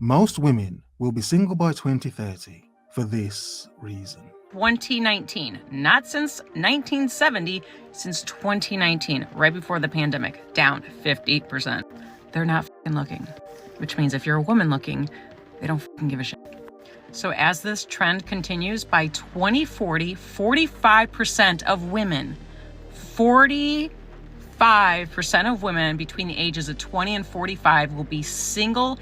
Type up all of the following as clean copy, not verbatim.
Most women will be single by 2030 for this reason. 2019, not since 1970, since 2019, right before the pandemic, down 50%. They're not fucking looking, which means if you're a woman looking, they don't fucking give a shit. So as this trend continues, by 2040, 45% of women, 45% of women between the ages of 20 and 45 will be single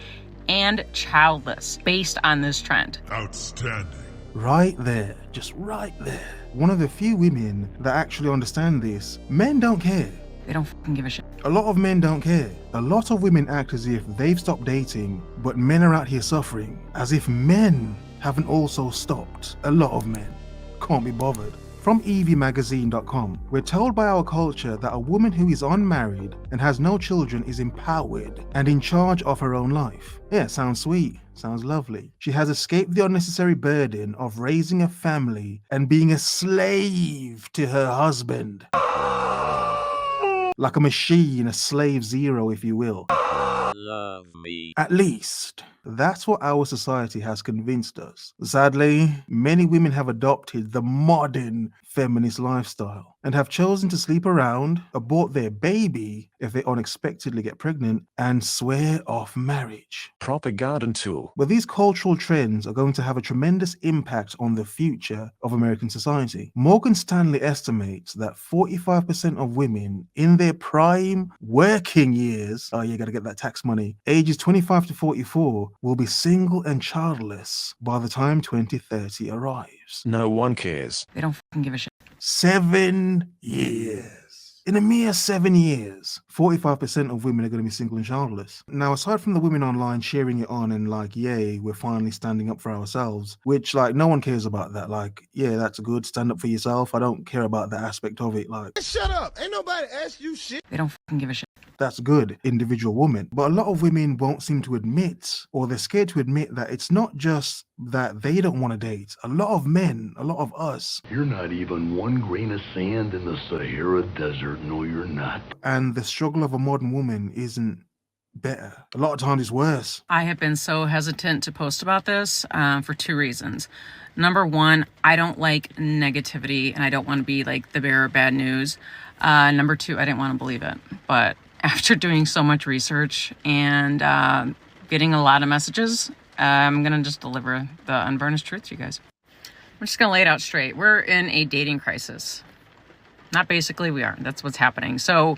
and childless based on this trend. Outstanding. Right there, just right there. One of the few women that actually understand this. Men don't care. They don't fucking give a shit. A lot of men don't care. A lot of women act as if they've stopped dating, but men are out here suffering, as if men haven't also stopped. A lot of men can't be bothered. From evmagazine.com, we're told by our culture that a woman who is unmarried and has no children is empowered and in charge of her own life. Yeah, sounds sweet, sounds lovely. She has escaped the unnecessary burden of raising a family and being a slave to her husband. Like a machine, a slave zero, if you will. Love me. At least, that's what our society has convinced us. Sadly, many women have adopted the modern feminist lifestyle and have chosen to sleep around, abort their baby if they unexpectedly get pregnant, and swear off marriage. Propaganda tool. But these cultural trends are going to have a tremendous impact on the future of American society. Morgan Stanley estimates that 45% of women in their prime working years, oh, you gotta get that tax money, ages 25 to 44, will be single and childless by the time 2030 arrives. No one cares. They don't fucking give a shit. 7 years. In a mere 7 years, 45% of women are going to be single and childless. Now, aside from the women online cheering it on and like, yay, we're finally standing up for ourselves, which like no one cares about that. Like, yeah, that's good. Stand up for yourself. I don't care about that aspect of it. Like, Shut up. Ain't nobody asked you shit. They don't fucking give a shit. that's good, individual woman. But a lot of women won't seem to admit, or they're scared to admit, that it's not just that they don't want to date. A lot of men, a lot of us, You're not even one grain of sand in the Sahara Desert. No, you're not. and the struggle of a modern woman isn't better. A lot of times it's worse. I have been so hesitant to post about this for two reasons. Number one, I don't like negativity and I don't want to be like the bearer of bad news. Number two, I didn't want to believe it. But after doing so much research and getting a lot of messages, I'm going to just deliver the unvarnished truth to you guys. I'm just going to lay it out straight. We're in a dating crisis. Not basically, we are. That's what's happening. So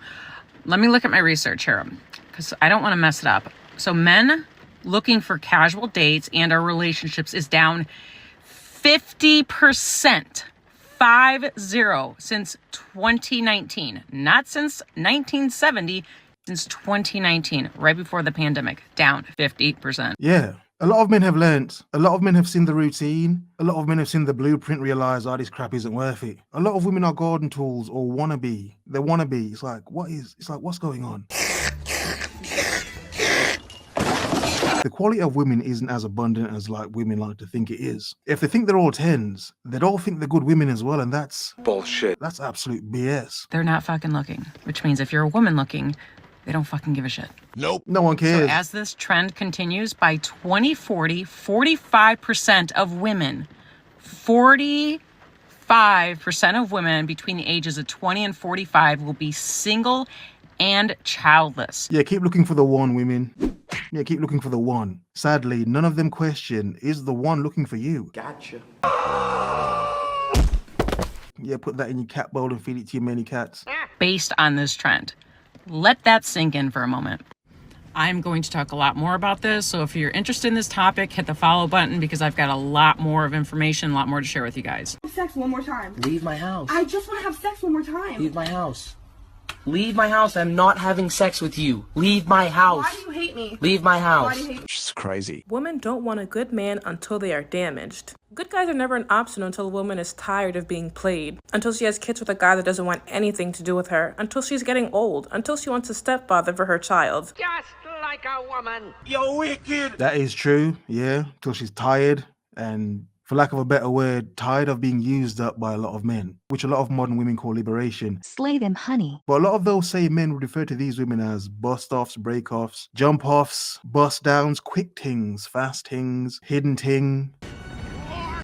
let me look at my research here because I don't want to mess it up. So men looking for casual dates and our relationships is down 50%. 50 since 2019. Not since 1970, since 2019, right before the pandemic, down 50%. Yeah. A lot of men have learnt. A lot of men have seen the routine. A lot of men have seen the blueprint, realised, oh, this crap isn't worth it. A lot of women are garden tools or wanna be. They wanna be. It's like, what's going on? The quality of women isn't as abundant as like women like to think it is. If they think they're all 10s, they'd all think they're good women as well, and that's Bullshit. that's absolute BS. They're not fucking looking, which means if you're a woman looking, they don't fucking give a shit. Nope. No one So cares. as this trend continues, by 2040, 45% of women, 45% of women between the ages of 20 and 45 will be single and childless. Yeah, keep looking for the one, women. Yeah, keep looking for the one. Sadly, none of them question, is the one looking for you? Gotcha. Yeah, put that in your cat bowl and feed it to your many cats. Based on this trend. Let that sink in for a moment. I'm going to talk a lot more about this, so if you're interested in this topic, hit the follow button because I've got a lot more of information, a lot more to share with you guys. Sex one more time. Leave my house. I just want to have sex one more time. Leave my house. Leave my house. I'm not having sex with you. Leave my house. Why do you hate me? Leave my Why house. do you hate me? She's crazy. Women don't want a good man until they are damaged. Good guys are never an option until a woman is tired of being played, until she has kids with a guy that doesn't want anything to do with her, until she's getting old, until she wants a stepfather for her child. Just like a woman. You're wicked. That is true, yeah, till she's tired and for lack of a better word, tired of being used up by a lot of men, which a lot of modern women call liberation. Slay them, honey. But a lot of those same men would refer to these women as bust-offs, break-offs, jump-offs, bust-downs, quick tings, fast tings, hidden ting.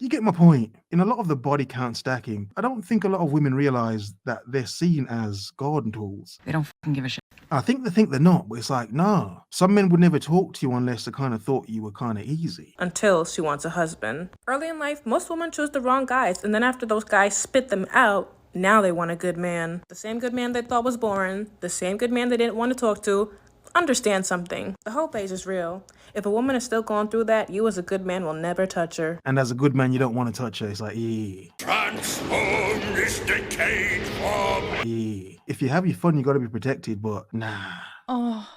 You get my point. In a lot of the body count stacking, I don't think a lot of women realize that they're seen as garden tools. They don't fucking give a shit. I think they think they're not, but it's like, nah. Some men would never talk to you unless they kind of thought you were kind of easy. Until she wants a husband. Early in life, most women choose the wrong guys, and then after those guys spit them out, now they want a good man. The same good man they thought was boring, the same good man they didn't want to talk to. Understand something. The whole page is real. If a woman is still going through that, you as a good man will never touch her. And as a good man, you don't want to touch her. It's like, Transform this decayed form. If you have your fun, you got to be protected, but nah.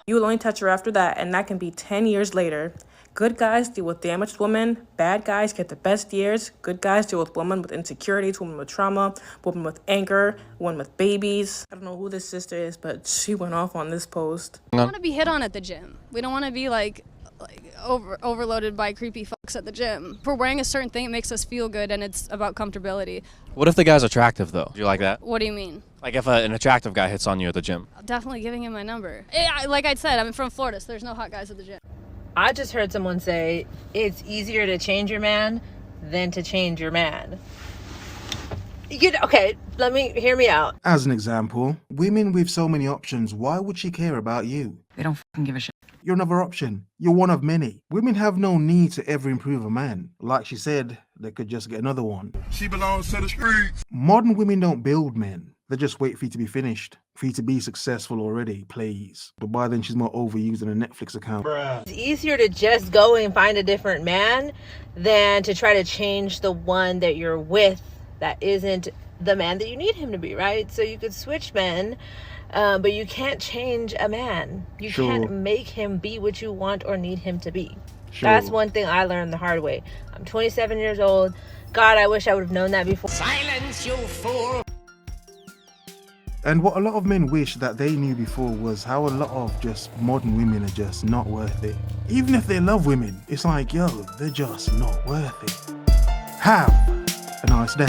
You will only touch her after that, and that can be 10 years later. Good guys deal with damaged women. Bad guys get the best years. Good guys deal with women with insecurities, women with trauma, women with anger, women with babies. I don't know who this sister is, but she went off on this post. We want to be hit on at the gym. We don't want to be like overloaded by creepy fucks at the gym. If we're wearing a certain thing, it makes us feel good, and it's about comfortability. What if the guy's attractive, though? Do you like that? What do you mean? Like if an attractive guy hits on you at the gym. I'm definitely giving him my number. Like I said, I'm from Florida, so there's no hot guys at the gym. I just heard someone say it's easier to change your man than to change your man. Okay, hear me out. As an example, women with so many options, why would she care about you? They don't fucking give a shit. You're another option. You're one of many. Women have no need to ever improve a man. Like she said, they could just get another one. She belongs to the streets. Modern women don't build men. They just wait for you to be finished, for you to be successful already, please. But by then she's more overused than a Netflix account. It's easier to just go and find a different man than to try to change the one that you're with that isn't the man that you need him to be, right? So you could switch men, but you can't change a man. You can't make him be what you want or need him to be. That's one thing I learned the hard way. I'm 27 years old. God, I wish I would have known that before. Silence, you fool! And what a lot of men wish that they knew before was how a lot of just modern women are just not worth it. Even if they love women, it's like, yo, they're just not worth it. Have a nice day.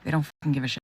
They don't fucking give a shit.